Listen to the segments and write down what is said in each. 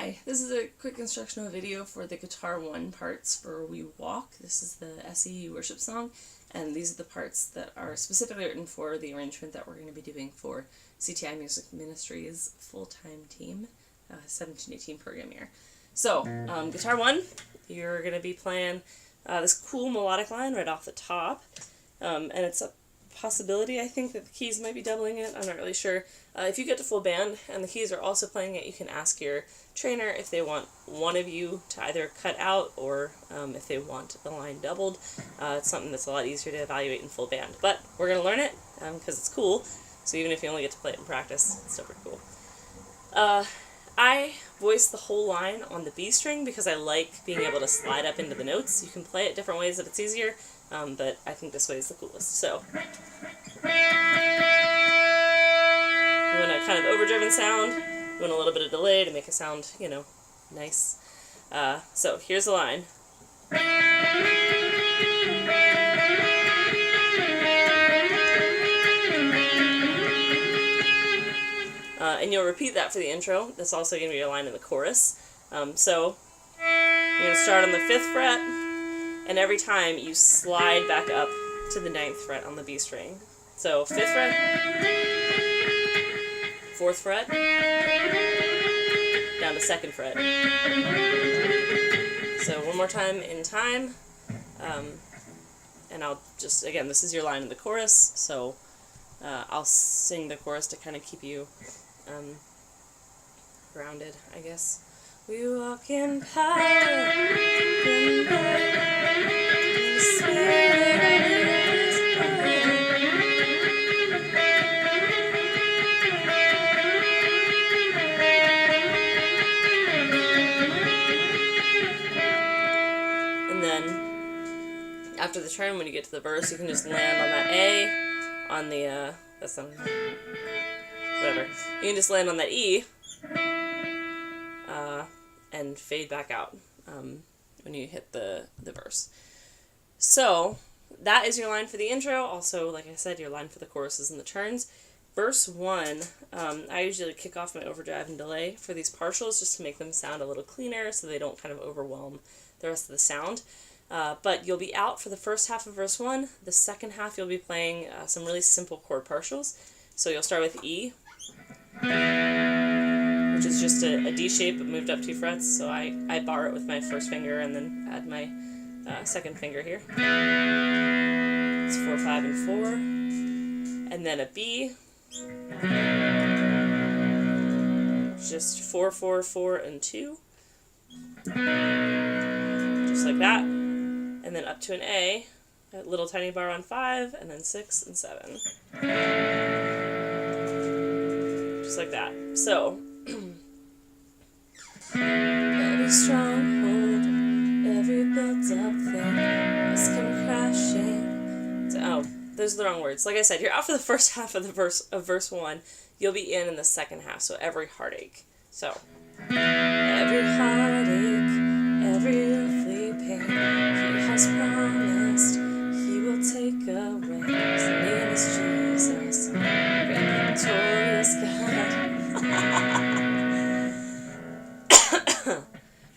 Hi, this is a quick instructional video for the Guitar 1 parts for We Walk. This is the SE worship song, and these are the parts that are specifically written for the arrangement that we're going to be doing for CTI Music Ministries Full-Time team, 17-18 program year. So, Guitar 1, you're going to be playing this cool melodic line right off the top, and it's a possibility, I think, that the keys might be doubling it. I'm not really sure. If you get to full band and the keys are also playing it, you can ask your trainer if they want one of you to either cut out or if they want the line doubled. It's something that's a lot easier to evaluate in full band. But we're going to learn it because it's cool, so even if you only get to play it in practice, it's still pretty cool. I voice the whole line on the B string because I like being able to slide up into the notes. You can play it different ways if it's easier, but I think this way is the coolest. So, you want a kind of overdriven sound, you want a little bit of delay to make it sound, you know, nice. So here's the line. And you'll repeat that for the intro. That's also going to be your line in the chorus. So you're going to start on the 5th fret, and every time you slide back up to the 9th fret on the B string. So 5th fret, 4th fret, down to 2nd fret. So one more time in time, and I'll just, again, this is your line in the chorus, so I'll sing the chorus to kind of keep you grounded, I guess. We walk in power, in the Spirit is And then, after the turn, when you get to the verse, you can just land on that A, on the, that's not, whatever. You can just land on that E, and fade back out when you hit the verse. So, that is your line for the intro. Also, like I said, your line for the choruses and the turns. Verse 1, I usually kick off my overdrive and delay for these partials just to make them sound a little cleaner so they don't kind of overwhelm the rest of the sound. But you'll be out for the first half of verse 1. The second half you'll be playing some really simple chord partials. So you'll start with E, which is just a D shape but moved up 2 frets. So I bar it with my first finger and then add my second finger here. It's 4, 5, and 4. And then a B, just 4, 4, 4, and 2. Just like that. And then up to an A, a little tiny bar on 5, and then 6 and 7. Just like that. So, every stronghold, every built-up thing must come crashing. So, oh, those are the wrong words. Like I said, you're out for the first half of verse 1. You'll be in the second half, so every heartache. So, every heartache, every earthly pain, He has promised He will take away. His name is Jesus, great victorious God.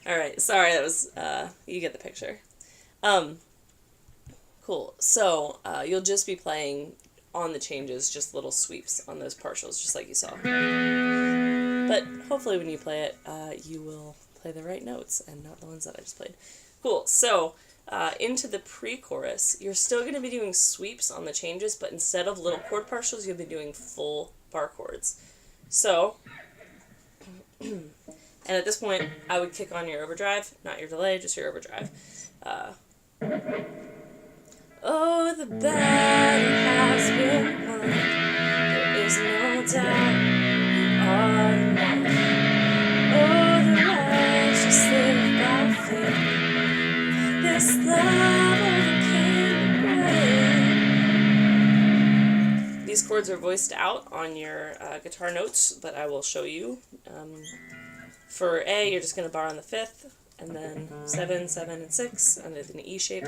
Alright, sorry, that was, you get the picture. Cool. So, you'll just be playing on the changes, just little sweeps on those partials, just like you saw. But hopefully when you play it, you will play the right notes and not the ones that I just played. Cool. So, into the pre-chorus, you're still going to be doing sweeps on the changes, but instead of little chord partials, you'll be doing full bar chords. So, and at this point, I would kick on your overdrive, not your delay, just your overdrive. Oh, the battle has been won. There is no doubt you are enough. Oh, the righteous live by faith. This love overcame the grave. These chords are voiced out on your guitar notes, but I will show you. For A, you're just going to bar on the 5th, and then 7, 7, and 6, and it's an E shape.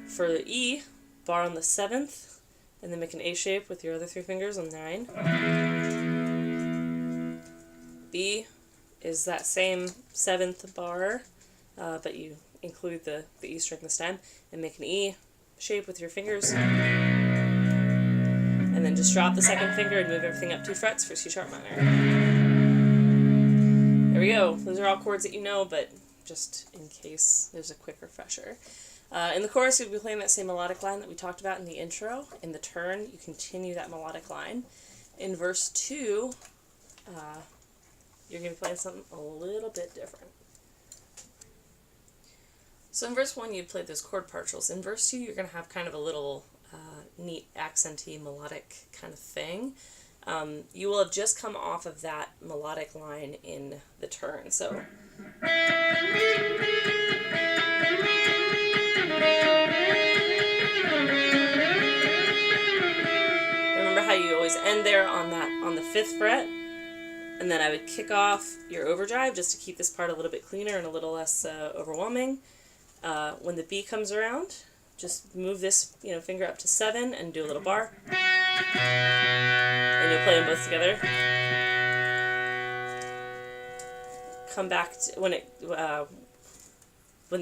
For the E, bar on the 7th, and then make an A shape with your other 3 fingers on 9. B is that same 7th bar, but you include the E string this time, and make an E shape with your fingers. And then just drop the 2nd finger and move everything up 2 frets for C sharp minor. There we go. Those are all chords that you know, but just in case there's a quick refresher. In the chorus, you'll be playing that same melodic line that we talked about in the intro. In the turn, you continue that melodic line. In verse 2, you're going to be playing something a little bit different. So in verse 1, you played those chord partials. In verse 2, you're going to have kind of a little neat, accenty, melodic kind of thing. You will have just come off of that melodic line in the turn. So remember how you always end there on the 5th fret, and then I would kick off your overdrive just to keep this part a little bit cleaner and a little less overwhelming. When the B comes around, just move this finger up to 7 and do a little bar, and you'll play them both together. Come back to when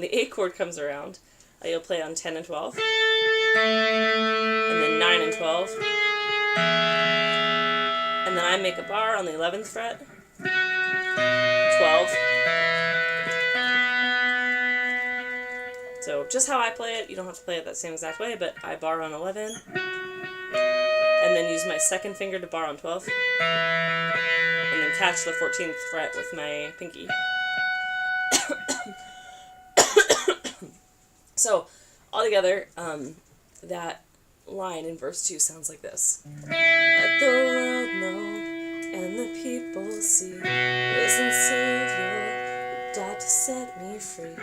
the A chord comes around, you'll play on 10 and 12, and then 9 and 12, and then I make a bar on the 11th fret, 12. So just how I play it, you don't have to play it that same exact way, but I bar on 11, and then use my 2nd finger to bar on 12, and then catch the 14th fret with my pinky. So, altogether, that line in verse 2 sounds like this. Let the world know, and the people see, risen Savior, who died to set me free.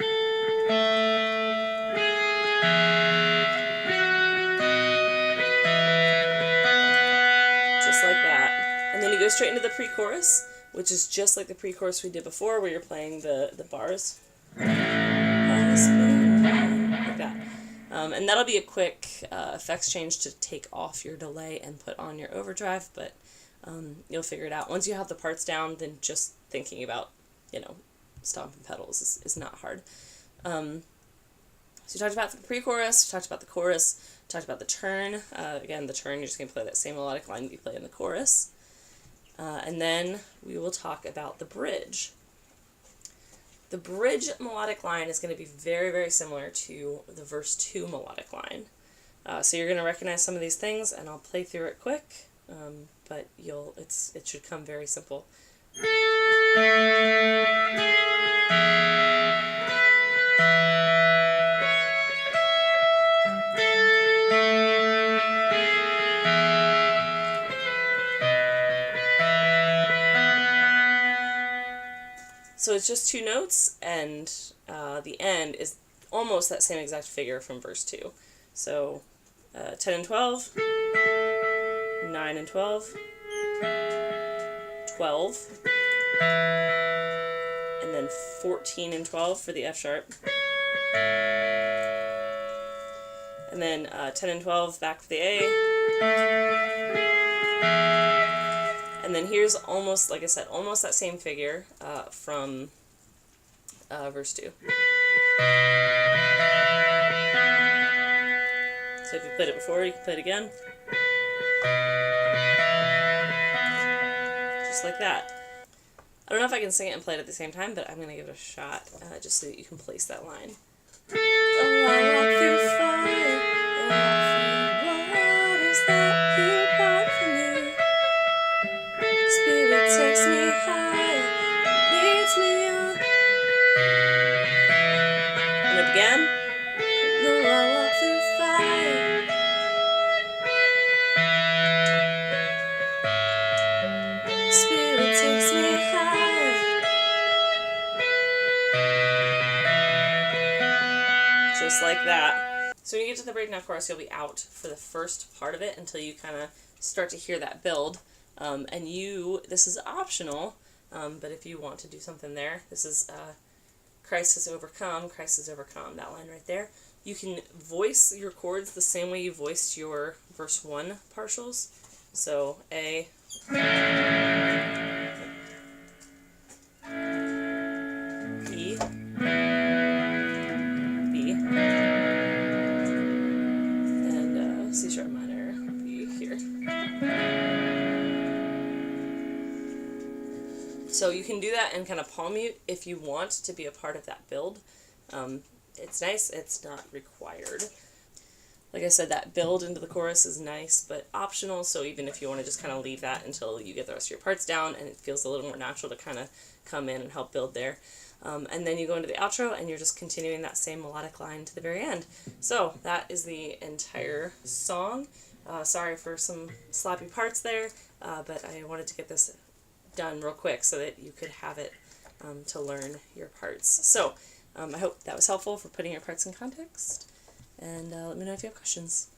Just like that. And then you go straight into the pre-chorus, which is just like the pre-chorus we did before, where you're playing the bars. Like that. And that'll be a quick effects change to take off your delay and put on your overdrive, but you'll figure it out. Once you have the parts down, then just thinking about, stomping pedals is not hard. So we talked about the pre-chorus, we talked about the chorus, we talked about the turn. Again, the turn, you're just going to play that same melodic line that you play in the chorus. And then we will talk about the bridge. The bridge melodic line is going to be very, very similar to the verse 2 melodic line. So you're going to recognize some of these things, and I'll play through it quick, but it should come very simple. So it's just 2 notes, and the end is almost that same exact figure from verse 2. So 10 and 12, 9 and 12, 12, and then 14 and 12 for the F sharp. And then 10 and 12 back for the A. And then here's almost, like I said, almost that same figure from verse 2. So if you played it before, you can play it again. Just like that. I don't know if I can sing it and play it at the same time, but I'm going to give it a shot just so that you can place that line. Oh, I walk through fire, through waters that you brought for me. Spirit takes me higher, leads me on. And up again. Though I walk through fire. Spirit takes me higher. Just like that. So when you get to the breakdown chorus, you'll be out for the first part of it until you kind of start to hear that build. And this is optional, but if you want to do something there, this is Christ has overcome, that line right there. You can voice your chords the same way you voiced your verse 1 partials. So A, So you can do that and kind of palm mute if you want to be a part of that build. It's nice, it's not required. Like I said, that build into the chorus is nice, but optional, so even if you want to just kind of leave that until you get the rest of your parts down and it feels a little more natural to kind of come in and help build there. And then you go into the outro and you're just continuing that same melodic line to the very end. So that is the entire song. Sorry for some sloppy parts there, but I wanted to get this done real quick so that you could have it to learn your parts. So I hope that was helpful for putting your parts in context, and let me know if you have questions.